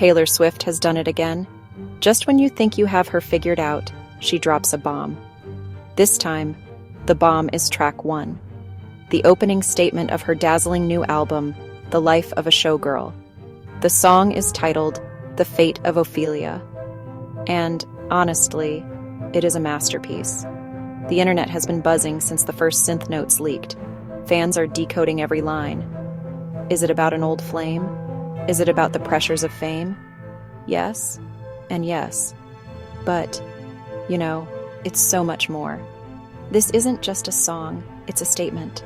Taylor Swift has done it again. Just when you think you have her figured out, she drops a bomb. This time, the bomb is track 1. The opening statement of her dazzling new album, The Life of a Showgirl. The song is titled The Fate of Ophelia. And, honestly, it is a masterpiece. The internet has been buzzing since the first synth notes leaked. Fans are decoding every line. Is it about an old flame? Is it about the pressures of fame? Yes, and yes. But, it's so much more. This isn't just a song, it's a statement.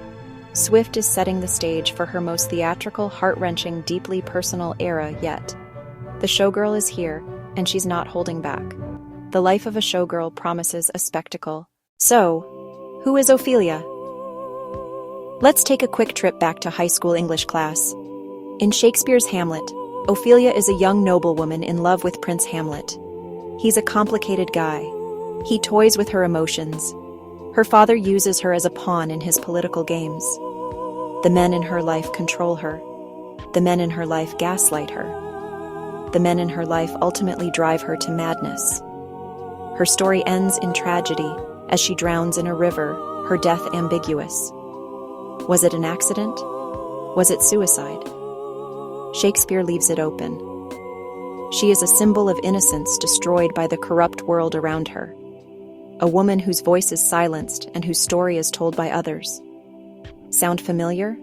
Swift is setting the stage for her most theatrical, heart-wrenching, deeply personal era yet. The showgirl is here, and she's not holding back. The Life of a Showgirl promises a spectacle. So, who is Ophelia? Let's take a quick trip back to high school English class. In Shakespeare's Hamlet, Ophelia is a young noblewoman in love with Prince Hamlet. He's a complicated guy. He toys with her emotions. Her father uses her as a pawn in his political games. The men in her life control her. The men in her life gaslight her. The men in her life ultimately drive her to madness. Her story ends in tragedy as she drowns in a river, her death ambiguous. Was it an accident? Was it suicide? Shakespeare leaves it open. She is a symbol of innocence destroyed by the corrupt world around her. A woman whose voice is silenced and whose story is told by others. Sound familiar?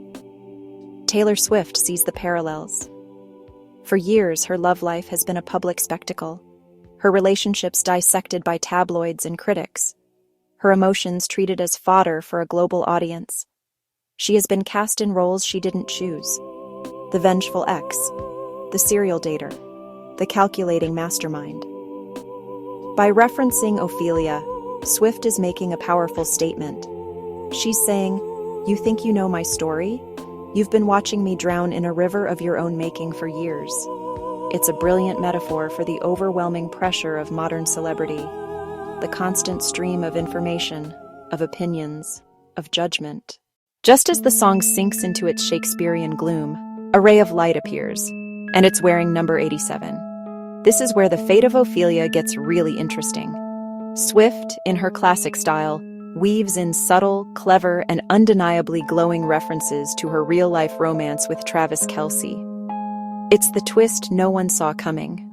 Taylor Swift sees the parallels. For years, her love life has been a public spectacle. Her relationships dissected by tabloids and critics. Her emotions treated as fodder for a global audience. She has been cast in roles she didn't choose. The vengeful ex, the serial dater, the calculating mastermind. By referencing Ophelia, Swift is making a powerful statement. She's saying, "You think you know my story? You've been watching me drown in a river of your own making for years." It's a brilliant metaphor for the overwhelming pressure of modern celebrity, the constant stream of information, of opinions, of judgment. Just as the song sinks into its Shakespearean gloom, a ray of light appears, and it's wearing number 87. This is where the fate of Ophelia gets really interesting. Swift, in her classic style, weaves in subtle, clever, and undeniably glowing references to her real-life romance with Travis Kelce. It's the twist no one saw coming.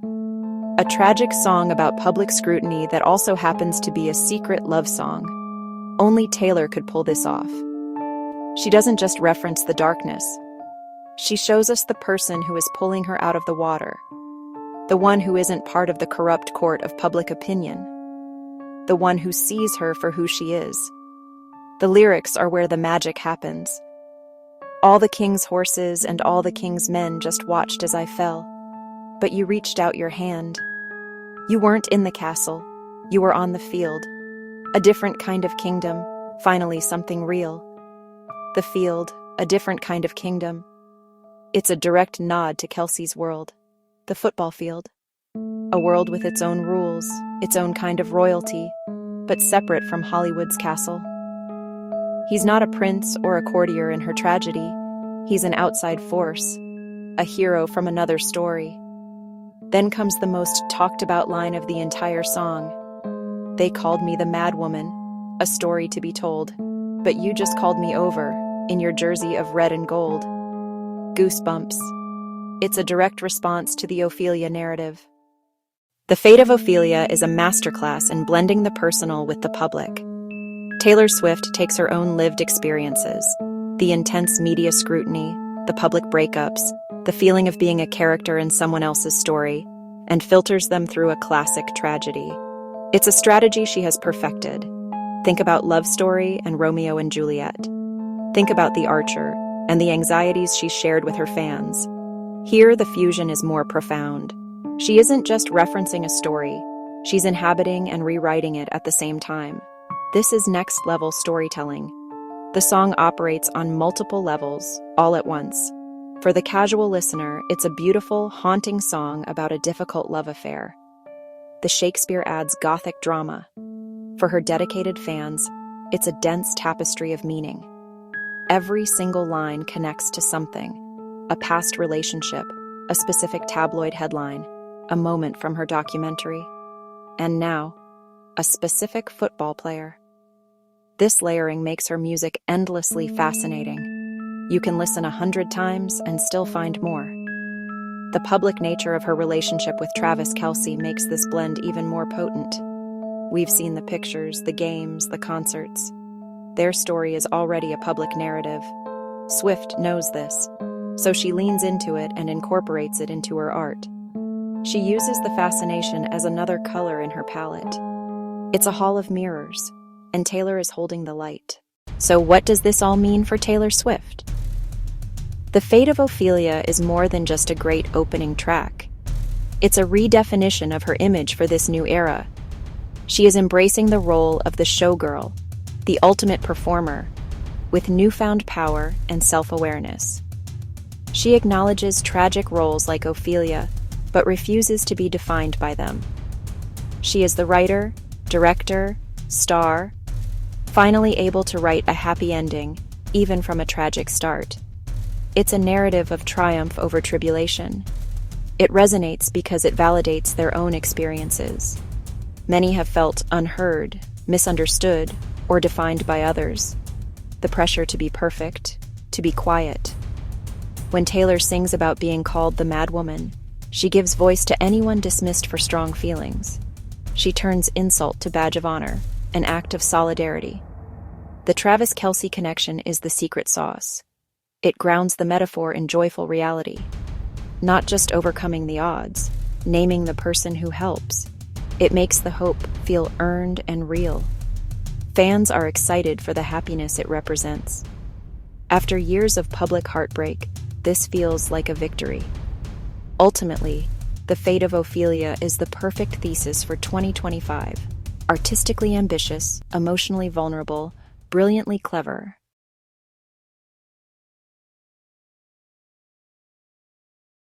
A tragic song about public scrutiny that also happens to be a secret love song. Only Taylor could pull this off. She doesn't just reference the darkness. She shows us the person who is pulling her out of the water. The one who isn't part of the corrupt court of public opinion. The one who sees her for who she is. The lyrics are where the magic happens. All the king's horses and all the king's men just watched as I fell. But you reached out your hand. You weren't in the castle. You were on the field. A different kind of kingdom. Finally, something real. The field, a different kind of kingdom. It's a direct nod to Kelce's world. The football field. A world with its own rules, its own kind of royalty, but separate from Hollywood's castle. He's not a prince or a courtier in her tragedy. He's an outside force, a hero from another story. Then comes the most talked about line of the entire song. They called me the Mad Woman, a story to be told, but you just called me over, in your jersey of red and gold. Goosebumps. It's a direct response to the Ophelia narrative. The Fate of Ophelia is a masterclass in blending the personal with the public. Taylor Swift takes her own lived experiences, the intense media scrutiny, the public breakups, the feeling of being a character in someone else's story, and filters them through a classic tragedy. It's a strategy she has perfected. Think about Love Story and Romeo and Juliet. Think about The Archer and the anxieties she shared with her fans. Here, the fusion is more profound. She isn't just referencing a story, she's inhabiting and rewriting it at the same time. This is next-level storytelling. The song operates on multiple levels, all at once. For the casual listener, it's a beautiful, haunting song about a difficult love affair. The Shakespeare adds gothic drama. For her dedicated fans, it's a dense tapestry of meaning. Every single line connects to something: a past relationship, a specific tabloid headline, a moment from her documentary, and now, a specific football player. This layering makes her music endlessly fascinating. You can listen 100 times and still find more. The public nature of her relationship with Travis Kelce makes this blend even more potent. We've seen the pictures, the games, the concerts. Their story is already a public narrative. Swift knows this, so she leans into it and incorporates it into her art. She uses the fascination as another color in her palette. It's a hall of mirrors, and Taylor is holding the light. So what does this all mean for Taylor Swift? The Fate of Ophelia is more than just a great opening track. It's a redefinition of her image for this new era. She is embracing the role of the showgirl, the ultimate performer, with newfound power and self-awareness. She acknowledges tragic roles like Ophelia, but refuses to be defined by them. She is the writer, director, star, finally able to write a happy ending, even from a tragic start. It's a narrative of triumph over tribulation. It resonates because it validates their own experiences. Many have felt unheard, misunderstood, or defined by others. The pressure to be perfect, to be quiet. When Taylor sings about being called the Mad Woman, she gives voice to anyone dismissed for strong feelings. She turns insult to badge of honor, an act of solidarity. The Travis Kelce connection is the secret sauce. It grounds the metaphor in joyful reality. Not just overcoming the odds, naming the person who helps. It makes the hope feel earned and real. Fans are excited for the happiness it represents. After years of public heartbreak, this feels like a victory. Ultimately, The Fate of Ophelia is the perfect thesis for 2025. Artistically ambitious, emotionally vulnerable, brilliantly clever,